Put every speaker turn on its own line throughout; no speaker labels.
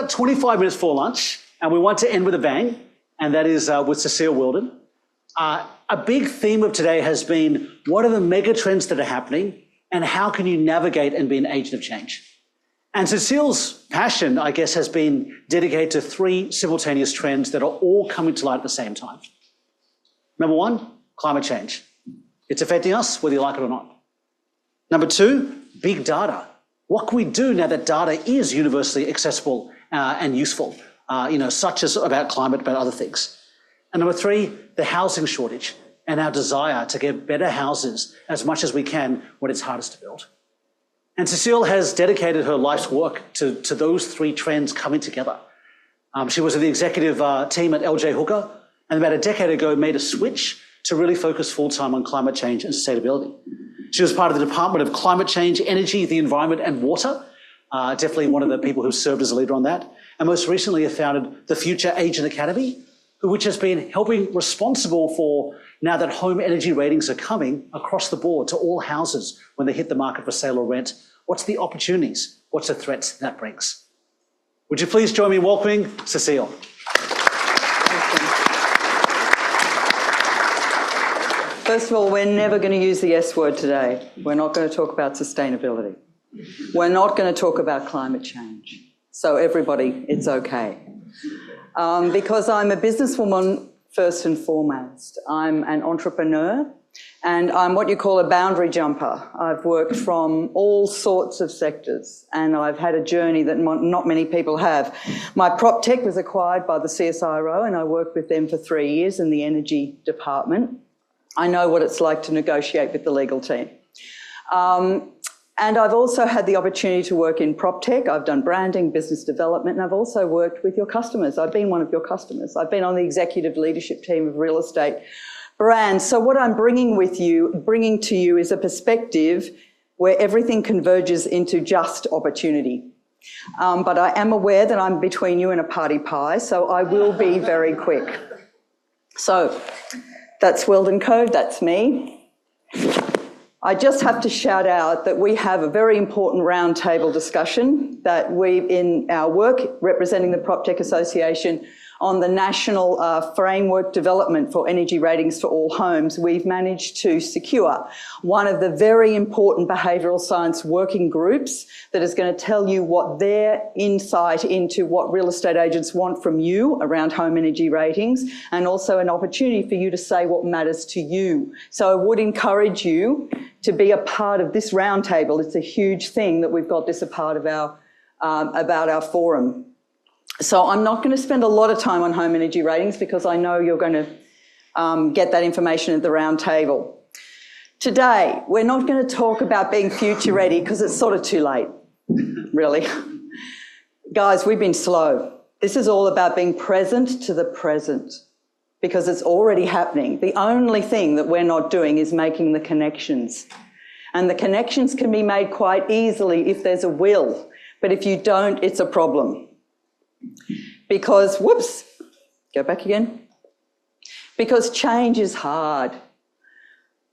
got 25 minutes for lunch, and we want to end with a bang, and that is with Cecille Weldon. A big theme of today has been, what are the mega trends that are happening, and how can you navigate and be an agent of change? And Cecille's passion, I guess, has been dedicated to 3 simultaneous trends that are all coming to light at the same time. Number 1, climate change. It's affecting us, whether you like it or not. Number 2, big data. What can we do now that data is universally accessible and useful, such as about climate, about other things? And number 3, the housing shortage and our desire to get better houses as much as we can when it's hardest to build. And Cecille has dedicated her life's work to those 3 trends coming together. She was in the executive team at LJ Hooker, and about a decade ago made a switch to really focus full-time on climate change and sustainability. She was part of the Department of Climate Change, Energy, the Environment and Water, definitely one of the people who served as a leader on that, and most recently have founded the Future Agent Academy, which has been helping responsible for, now that home energy ratings are coming across the board to all houses when they hit the market for sale or rent, what's the opportunities, what's the threats that brings? Would you please join me in welcoming Cecille?
First of all, we're never going to use the S word today. We're not going to talk about sustainability. We're not going to talk about climate change. So everybody, it's okay. Because I'm a businesswoman first and foremost. I'm an entrepreneur and I'm what you call a boundary jumper. I've worked from all sorts of sectors and I've had a journey that not many people have. My Proptech was acquired by the CSIRO and I worked with them for 3 years in the energy department. I know what it's like to negotiate with the legal team. And I've also had the opportunity to work in Proptech. I've done branding, business development, and I've also worked with your customers. I've been one of your customers. I've been on the executive leadership team of real estate brands. So what I'm bringing to you is a perspective where everything converges into just opportunity. But I am aware that I'm between you and a party pie, so I will be very quick. So that's WeldonCo, that's me. I just have to shout out that we have a very important roundtable discussion that in our work representing the Proptech Association on the national framework development for energy ratings for all homes, we've managed to secure one of the very important behavioural science working groups that is going to tell you what their insight into what real estate agents want from you around home energy ratings, and also an opportunity for you to say what matters to you. So I would encourage you to be a part of this roundtable. It's a huge thing that we've got this a part of our about our forum. So I'm not going to spend a lot of time on home energy ratings because I know you're going to get that information at the round table. Today, we're not going to talk about being future ready because it's sort of too late, really. Guys, we've been slow. This is all about being present to the present because it's already happening. The only thing that we're not doing is making the connections. And the connections can be made quite easily if there's a will, but if you don't, it's a problem. Because, whoops, go back again. Because change is hard.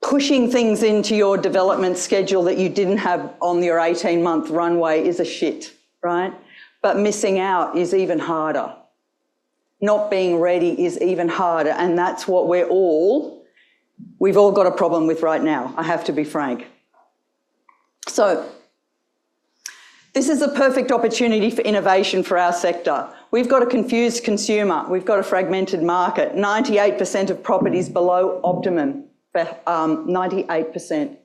Pushing things into your development schedule that you didn't have on your 18-month runway is a shit, right? But missing out is even harder. Not being ready is even harder, and that's what we've all got a problem with right now, I have to be frank. So, this is a perfect opportunity for innovation for our sector. We've got a confused consumer. We've got a fragmented market. 98% of properties below optimum, 98%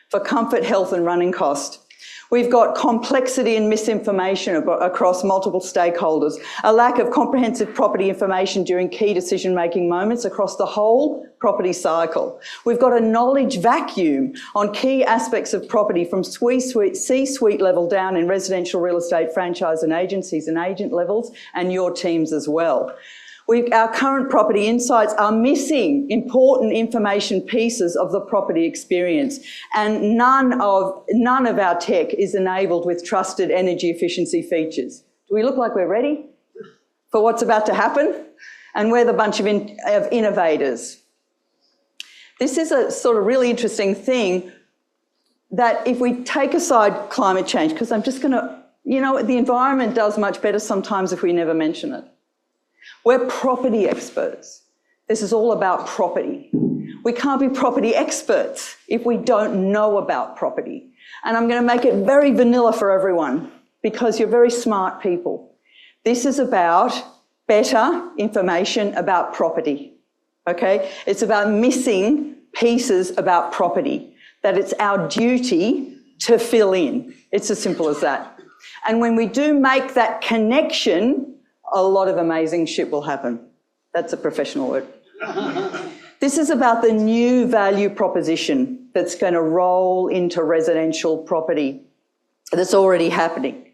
for comfort, health and running cost. We've got complexity and misinformation across multiple stakeholders, a lack of comprehensive property information during key decision-making moments across the whole property cycle. We've got a knowledge vacuum on key aspects of property from C-suite level down in residential real estate franchise and agencies and agent levels and your teams as well. Our current property insights are missing important information pieces of the property experience, and none of our tech is enabled with trusted energy efficiency features. Do we look like we're ready for what's about to happen? And we're the bunch of innovators. This is a sort of really interesting thing that if we take aside climate change, because I'm just going to You know, the environment does much better sometimes if we never mention it. We're property experts. This is all about property. We can't be property experts if we don't know about property. And I'm going to make it very vanilla for everyone because you're very smart people. This is about better information about property, okay? It's about missing pieces about property that it's our duty to fill in. It's as simple as that. And when we do make that connection, a lot of amazing shit will happen. That's a professional word. This is about the new value proposition that's going to roll into residential property that's already happening.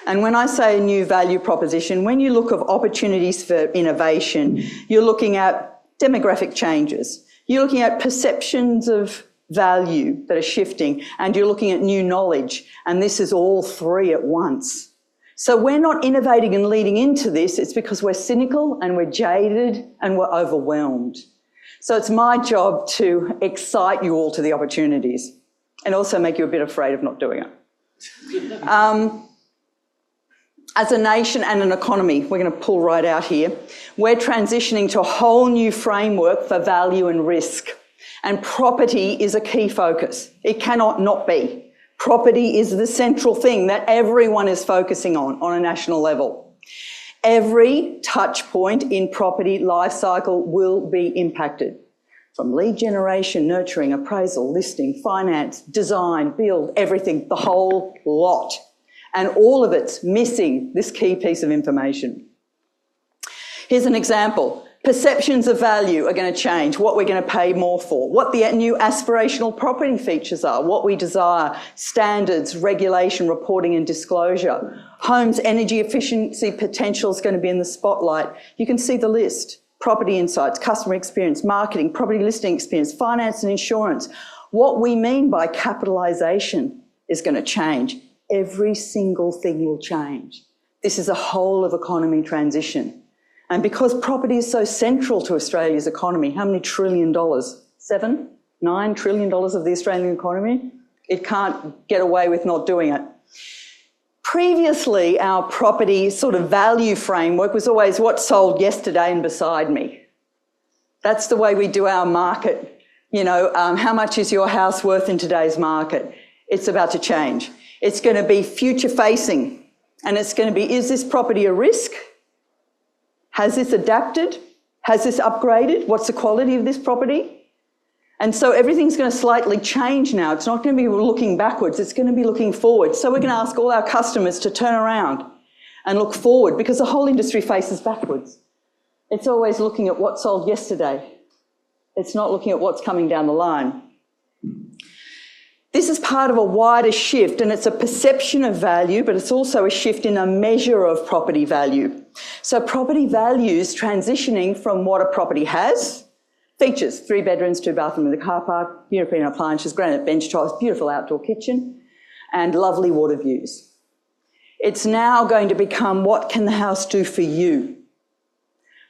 And when I say a new value proposition, when you look at opportunities for innovation, you're looking at demographic changes, you're looking at perceptions of value that are shifting, and you're looking at new knowledge, and this is all three at once. So we're not innovating and leading into this, it's because we're cynical and we're jaded and we're overwhelmed. So it's my job to excite you all to the opportunities and also make you a bit afraid of not doing it. As a nation and an economy, we're going to pull right out here, we're transitioning to a whole new framework for value and risk. And property is a key focus. It cannot not be. Property is the central thing that everyone is focusing on a national level. Every touch point in property life cycle will be impacted. From lead generation, nurturing, appraisal, listing, finance, design, build, everything, the whole lot. And all of it's missing this key piece of information. Here's an example. Perceptions of value are going to change, what we're going to pay more for, what the new aspirational property features are, what we desire, standards, regulation, reporting and disclosure. Homes' energy efficiency potential is going to be in the spotlight. You can see the list. Property insights, customer experience, marketing, property listing experience, finance and insurance. What we mean by capitalisation is going to change. Every single thing will change. This is a whole of economy transition. And because property is so central to Australia's economy, how many trillion dollars? $7, $9 trillion of the Australian economy? It can't get away with not doing it. Previously, our property sort of value framework was always what sold yesterday and beside me. That's the way we do our market. You know, how much is your house worth in today's market? It's about to change. It's going to be future facing. And it's going to be, is this property a risk? Has this adapted? Has this upgraded? What's the quality of this property? And so everything's going to slightly change now. It's not going to be looking backwards, it's going to be looking forward. So we're going to ask all our customers to turn around and look forward because the whole industry faces backwards. It's always looking at what sold yesterday. It's not looking at what's coming down the line. This is part of a wider shift, and it's a perception of value, but it's also a shift in a measure of property value. So property value is transitioning from what a property has, features, 3 bedrooms, 2 bathrooms with a car park, European appliances, granite bench tops, beautiful outdoor kitchen, and lovely water views. It's now going to become, what can the house do for you?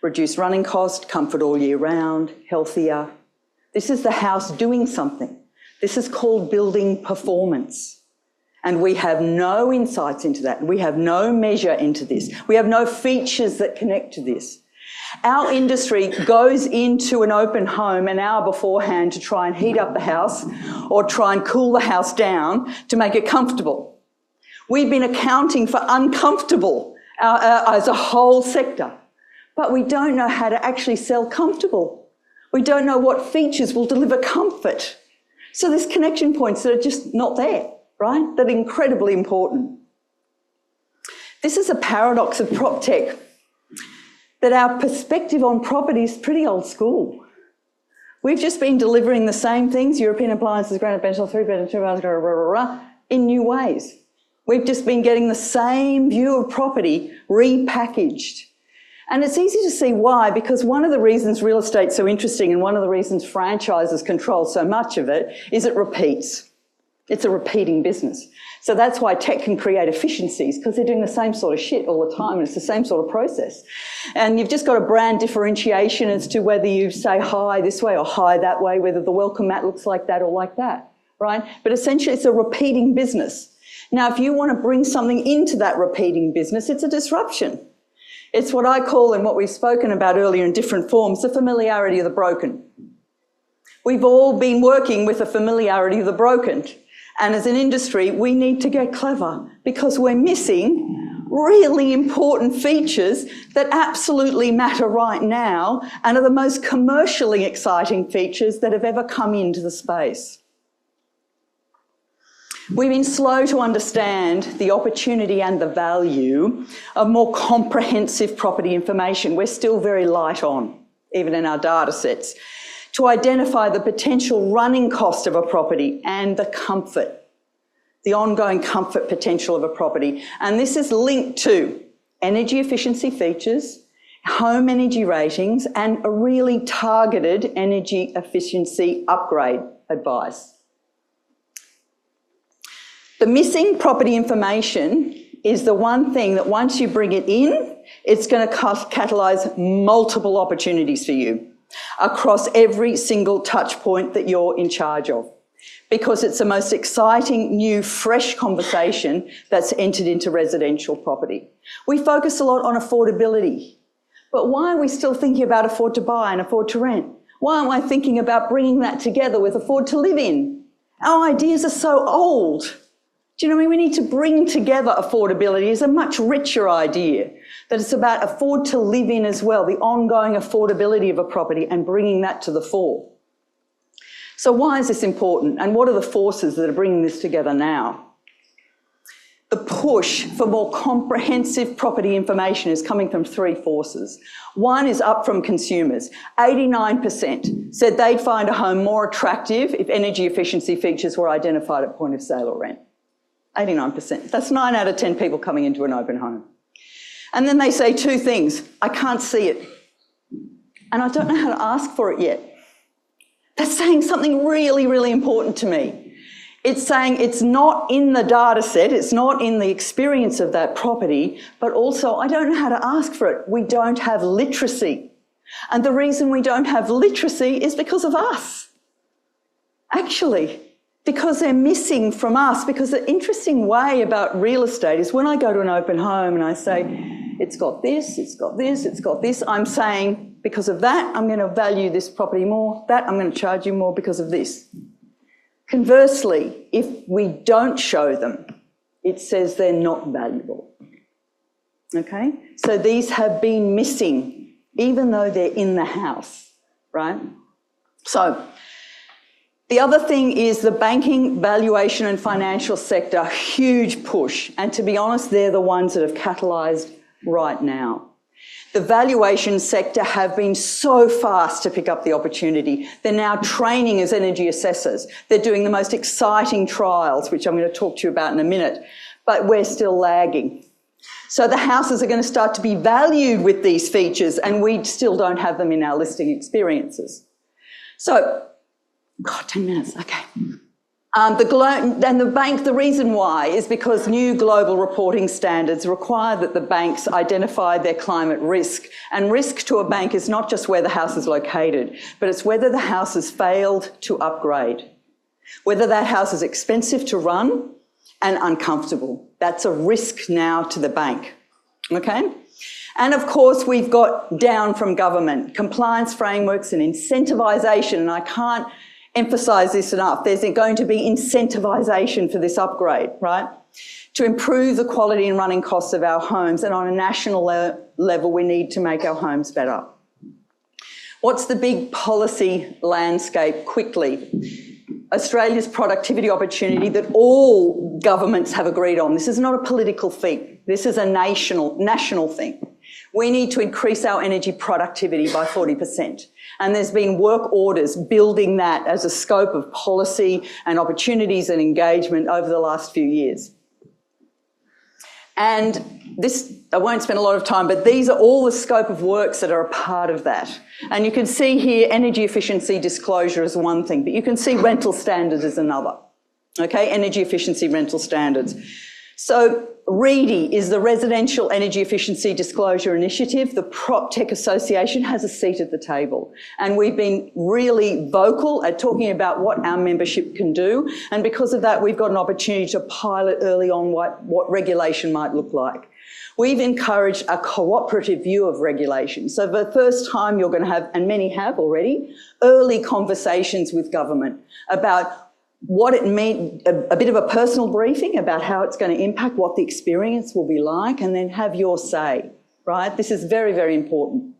Reduce running cost, comfort all year round, healthier. This is the house doing something. This is called building performance. And we have no insights into that. We have no measure into this. We have no features that connect to this. Our industry goes into an open home an hour beforehand to try and heat up the house or try and cool the house down to make it comfortable. We've been accounting for uncomfortable as a whole sector, but we don't know how to actually sell comfortable. We don't know what features will deliver comfort. So there's connection points that are just not there, right? That are incredibly important. This is a paradox of Proptech, that our perspective on property is pretty old school. We've just been delivering the same things, European appliances, granite bench, 3 bedroom, 2 bathrooms, in new ways. We've just been getting the same view of property repackaged. And it's easy to see why, because one of the reasons real estate's so interesting and one of the reasons franchises control so much of it is it repeats. It's a repeating business. So that's why tech can create efficiencies, because they're doing the same sort of shit all the time and it's the same sort of process. And you've just got a brand differentiation as to whether you say hi this way or hi that way, whether the welcome mat looks like that or like that, right? But essentially it's a repeating business. Now, if you want to bring something into that repeating business, it's a disruption. It's what I call, and what we've spoken about earlier in different forms, the familiarity of the broken. We've all been working with the familiarity of the broken. And as an industry, we need to get clever because we're missing really important features that absolutely matter right now and are the most commercially exciting features that have ever come into the space. We've been slow to understand the opportunity and the value of more comprehensive property information. We're still very light on, even in our data sets, to identify the potential running cost of a property and the comfort, the ongoing comfort potential of a property. And this is linked to energy efficiency features, home energy ratings, and a really targeted energy efficiency upgrade advice. The missing property information is the one thing that once you bring it in, it's going to catalyse multiple opportunities for you across every single touch point that you're in charge of, because it's the most exciting, new, fresh conversation that's entered into residential property. We focus a lot on affordability, but why are we still thinking about afford to buy and afford to rent? Why aren't I thinking about bringing that together with afford to live in? Our ideas are so old. Do you know what I mean? We need to bring together affordability as a much richer idea, that it's about afford to live in as well, the ongoing affordability of a property and bringing that to the fore. So why is this important? And what are the forces that are bringing this together now? The push for more comprehensive property information is coming from three forces. One is up from consumers. 89% said they'd find a home more attractive if energy efficiency features were identified at point of sale or rent. 89%. That's 9 out of 10 people coming into an open home. And then they say two things. I can't see it, and I don't know how to ask for it yet. That's saying something really, really important to me. It's saying it's not in the data set, it's not in the experience of that property, but also I don't know how to ask for it. We don't have literacy. And the reason we don't have literacy is because of us. Actually, because they're missing from us. Because the interesting way about real estate is when I go to an open home and I say, it's got this, it's got this, it's got this, I'm saying, because of that, I'm going to value this property more, that I'm going to charge you more because of this. Conversely, if we don't show them, it says they're not valuable. Okay? So these have been missing, even though they're in the house, right? So the other thing is the banking, valuation and financial sector, huge push. And to be honest, they're the ones that have catalysed right now. The valuation sector have been so fast to pick up the opportunity. They're now training as energy assessors. They're doing the most exciting trials, which I'm going to talk to you about in a minute, but we're still lagging. So the houses are going to start to be valued with these features, and we still don't have them in our listing experiences. So, God, 10 minutes, okay. The reason why is because new global reporting standards require that the banks identify their climate risk. And risk to a bank is not just where the house is located, but it's whether the house has failed to upgrade, whether that house is expensive to run and uncomfortable. That's a risk now to the bank, okay? And of course, we've got down from government, compliance frameworks and incentivisation, and I can't emphasise this enough. There's going to be incentivisation for this upgrade, right? To improve the quality and running costs of our homes, and on a national level, we need to make our homes better. What's the big policy landscape quickly? Australia's productivity opportunity that all governments have agreed on. This is not a political thing. This is a national thing. We need to increase our energy productivity by 40%. And there's been work orders building that as a scope of policy and opportunities and engagement over the last few years. And this, I won't spend a lot of time, but these are all the scope of works that are a part of that. And you can see here energy efficiency disclosure is one thing, but you can see rental standards is another. Okay, energy efficiency rental standards. So REEDI is the Residential Energy Efficiency Disclosure Initiative. The Proptech Association has a seat at the table. And we've been really vocal at talking about what our membership can do. And because of that, we've got an opportunity to pilot early on what regulation might look like. We've encouraged a cooperative view of regulation. So for the first time, you're going to have, and many have already, early conversations with government about what it means, a bit of a personal briefing about how it's going to impact, what the experience will be like, and then have your say, right? This is very, very important.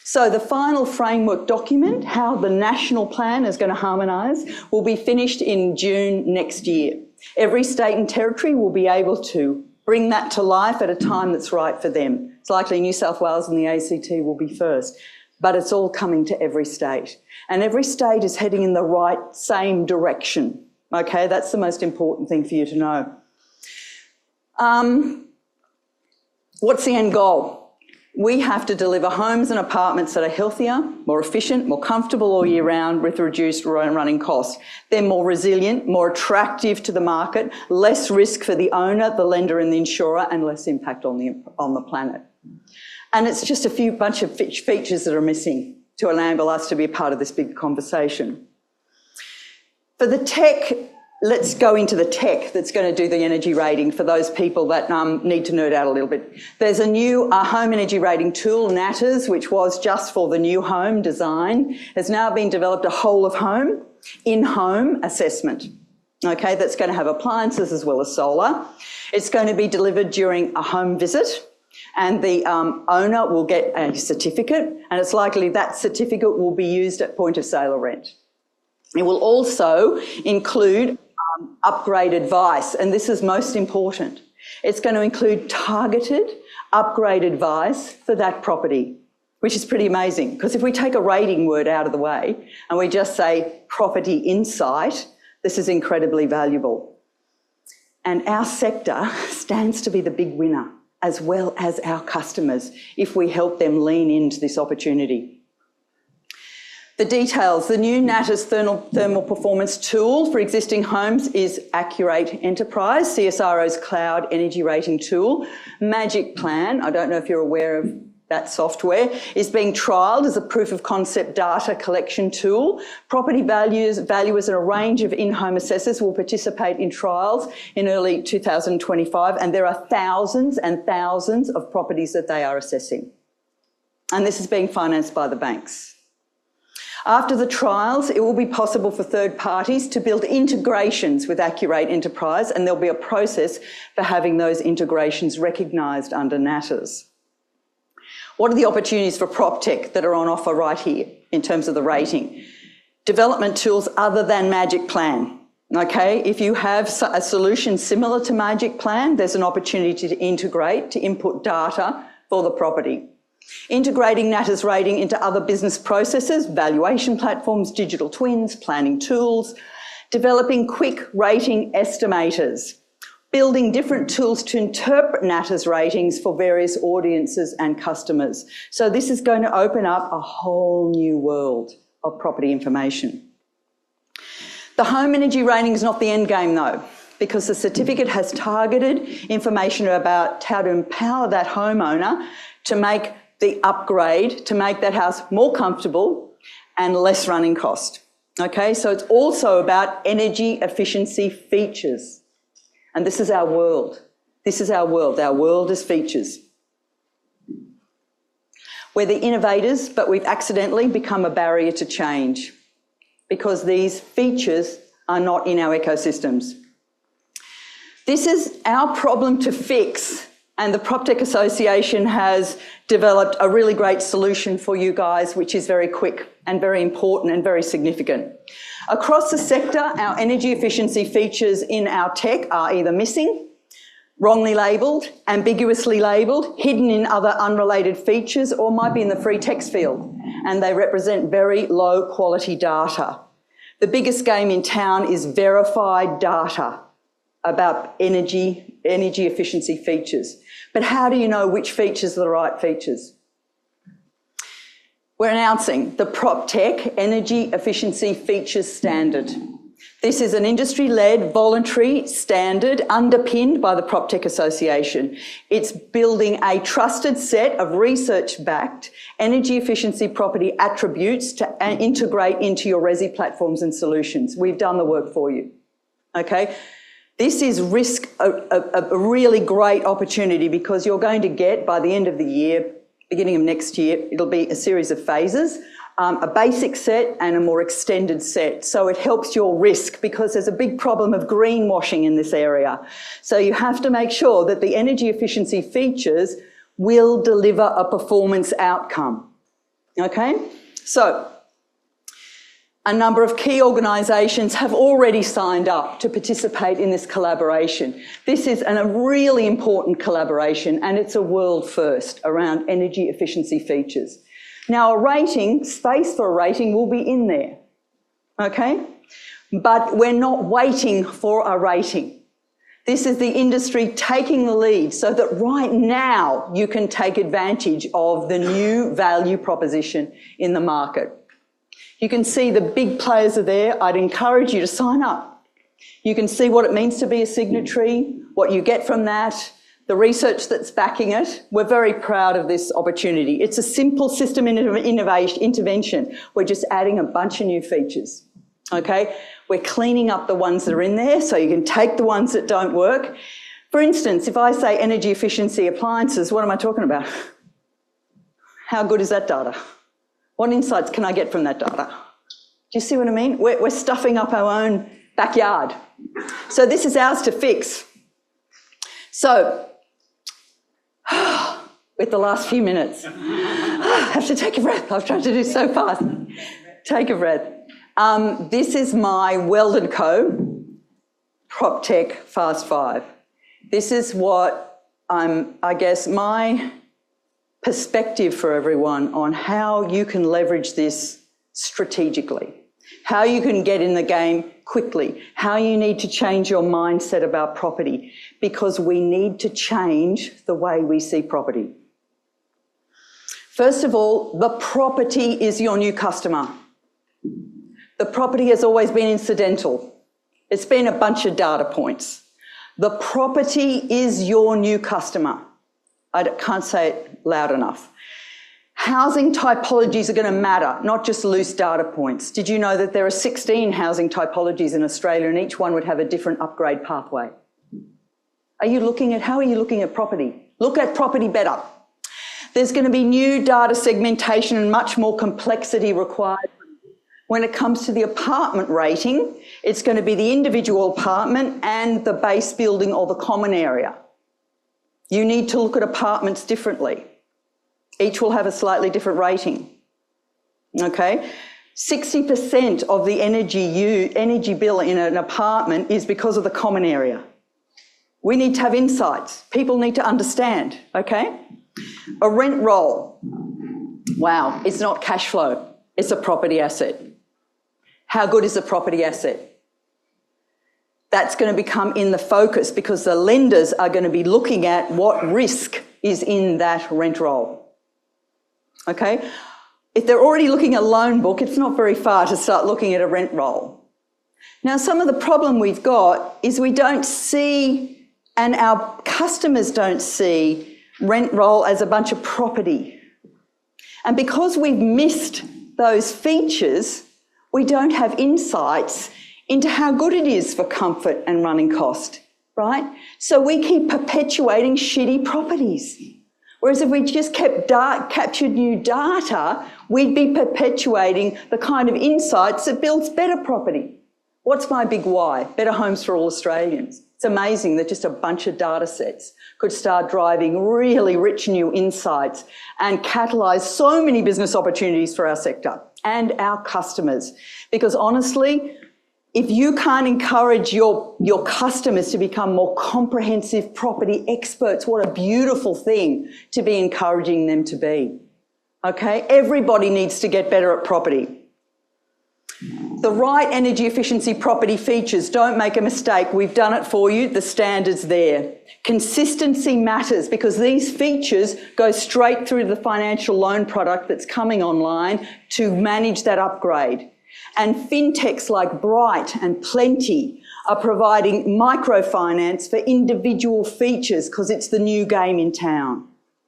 So the final framework document, how the national plan is going to harmonise, will be finished in June next year. Every state and territory will be able to bring that to life at a time that's right for them. It's likely New South Wales and the ACT will be first, but it's all coming to every state. And every state is heading in the right, same direction. Okay, that's the most important thing for you to know. What's the end goal? We have to deliver homes and apartments that are healthier, more efficient, more comfortable all year round with reduced running costs. They're more resilient, more attractive to the market, less risk for the owner, the lender and the insurer, and less impact on the planet. And it's just a bunch of features that are missing to enable us to be a part of this big conversation. For the tech, let's go into the tech that's going to do the energy rating for those people that need to nerd out a little bit. There's a new home energy rating tool, NATAS, which was just for the new home design, has now been developed a whole of home, in-home assessment. Okay, that's going to have appliances as well as solar. It's going to be delivered during a home visit, and the owner will get a certificate, and it's likely that certificate will be used at point of sale or rent. It will also include upgrade advice, and this is most important. It's going to include targeted upgrade advice for that property, which is pretty amazing, because if we take a rating word out of the way and we just say property insight, this is incredibly valuable. And our sector stands to be the big winner, as well as our customers, if we help them lean into this opportunity. The details, the new NATAS thermal performance tool for existing homes is Accurate Enterprise, CSIRO's cloud energy rating tool. Magic Plan, I don't know if you're aware of that software, is being trialled as a proof of concept data collection tool. Property valuers and a range of in-home assessors will participate in trials in early 2025, and there are thousands and thousands of properties that they are assessing. And this is being financed by the banks. After the trials, it will be possible for third parties to build integrations with Accurate Enterprise, and there'll be a process for having those integrations recognised under NATAS. What are the opportunities for Proptech that are on offer right here in terms of the rating? Development tools other than Magic Plan. Okay, if you have a solution similar to Magic Plan, there's an opportunity to integrate, to input data for the property. Integrating NATAS rating into other business processes, valuation platforms, digital twins, planning tools, developing quick rating estimators, building different tools to interpret NATAS ratings for various audiences and customers. So this is going to open up a whole new world of property information. The home energy rating is not the end game though, because the certificate has targeted information about how to empower that homeowner to make the upgrade, to make that house more comfortable and less running cost. Okay, so it's also about energy efficiency features. And this is our world. This is our world. Our world is features. We're the innovators, but we've accidentally become a barrier to change because these features are not in our ecosystems. This is our problem to fix, and the Proptech Association has developed a really great solution for you guys, which is very quick and very important and very significant. Across the sector, our energy efficiency features in our tech are either missing, wrongly labelled, ambiguously labelled, hidden in other unrelated features, or might be in the free text field, and they represent very low quality data. The biggest game in town is verified data about energy efficiency features. But how do you know which features are the right features? We're announcing the Proptech Energy Efficiency Features Standard. This is an industry-led voluntary standard underpinned by the Proptech Association. It's building a trusted set of research-backed energy efficiency property attributes to integrate into your Resi platforms and solutions. We've done the work for you, okay? This is a really great opportunity because you're going to get, by the end of the year, beginning of next year, it'll be a series of phases, a basic set and a more extended set. So it helps your risk because there's a big problem of greenwashing in this area. So you have to make sure that the energy efficiency features will deliver a performance outcome. Okay? So a number of key organisations have already signed up to participate in this collaboration. This is a really important collaboration and it's a world first around energy efficiency features. Now, a rating, space for a rating will be in there, okay? But we're not waiting for a rating. This is the industry taking the lead so that right now you can take advantage of the new value proposition in the market. You can see the big players are there. I'd encourage you to sign up. You can see what it means to be a signatory, what you get from that, the research that's backing it. We're very proud of this opportunity. It's a simple system intervention. We're just adding a bunch of new features, okay? We're cleaning up the ones that are in there so you can take the ones that don't work. For instance, if I say energy efficiency appliances, what am I talking about? How good is that data? What insights can I get from that data? Do you see what I mean? We're stuffing up our own backyard. So this is ours to fix. So, with the last few minutes, I have to take a breath. I've tried to do so fast. Take a breath. This is my WeldonCo Proptech Fast 5. This is what I guess, my perspective for everyone on how you can leverage this strategically, how you can get in the game quickly, how you need to change your mindset about property, because we need to change the way we see property. First of all, the property is your new customer. The property has always been incidental. It's been a bunch of data points. The property is your new customer. I can't say it loud enough. Housing typologies are going to matter, not just loose data points. Did you know that there are 16 housing typologies in Australia and each one would have a different upgrade pathway? How are you looking at property? Look at property better. There's going to be new data segmentation and much more complexity required. When it comes to the apartment rating, it's going to be the individual apartment and the base building or the common area. You need to look at apartments differently. Each will have a slightly different rating, okay? 60% of the energy bill in an apartment is because of the common area. We need to have insights. People need to understand, okay? A rent roll. Wow, it's not cash flow. It's a property asset. How good is a property asset? That's going to become in the focus because the lenders are going to be looking at what risk is in that rent roll. Okay? If they're already looking at a loan book, it's not very far to start looking at a rent roll. Now, some of the problem we've got is we don't see, and our customers don't see, rent roll as a bunch of property. And because we've missed those features, we don't have insights into how good it is for comfort and running cost, right? So we keep perpetuating shitty properties. Whereas if we just captured new data, we'd be perpetuating the kind of insights that builds better property. What's my big why? Better homes for all Australians. It's amazing that just a bunch of data sets could start driving really rich new insights and catalyse so many business opportunities for our sector and our customers. Because honestly, if you can't encourage your customers to become more comprehensive property experts, what a beautiful thing to be encouraging them to be. Okay? Everybody needs to get better at property. The right energy efficiency property features, don't make a mistake. We've done it for you. The standard's there. Consistency matters because these features go straight through the financial loan product that's coming online to manage that upgrade. And fintechs like Bright and Plenty are providing microfinance for individual features because it's the new game in town.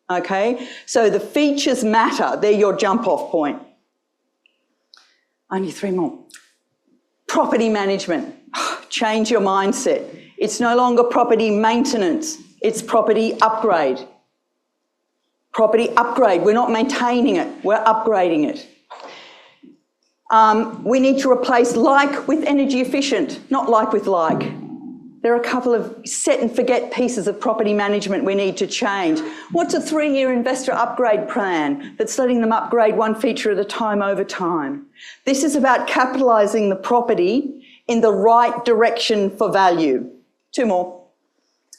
Okay? So the features matter. They're your jump-off point. Only 3 more. Property management. Change your mindset. It's no longer property maintenance. It's property upgrade. Property upgrade. We're not maintaining it. We're upgrading it. We need to replace like with energy efficient, not like with like. There are a couple of set and forget pieces of property management we need to change. What's a 3-year investor upgrade plan that's letting them upgrade one feature at a time over time? This is about capitalising the property in the right direction for value. 2 more.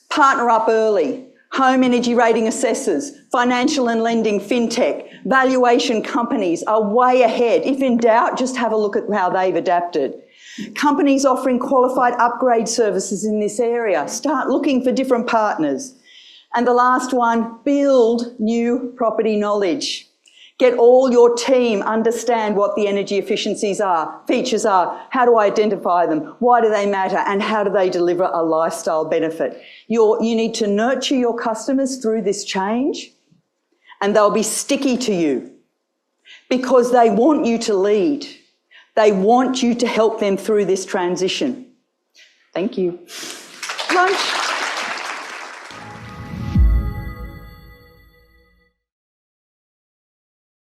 Partner up early. Home energy rating assessors, financial and lending fintech, valuation companies are way ahead. If in doubt, just have a look at how they've adapted. Companies offering qualified upgrade services in this area, start looking for different partners. And the last one, build new property knowledge. Get all your team understand what the energy efficiencies are, features are, how do I identify them, why do they matter, and how do they deliver a lifestyle benefit. You need to nurture your customers through this change, and they'll be sticky to you because they want you to lead. They want you to help them through this transition. Thank you. Lunch.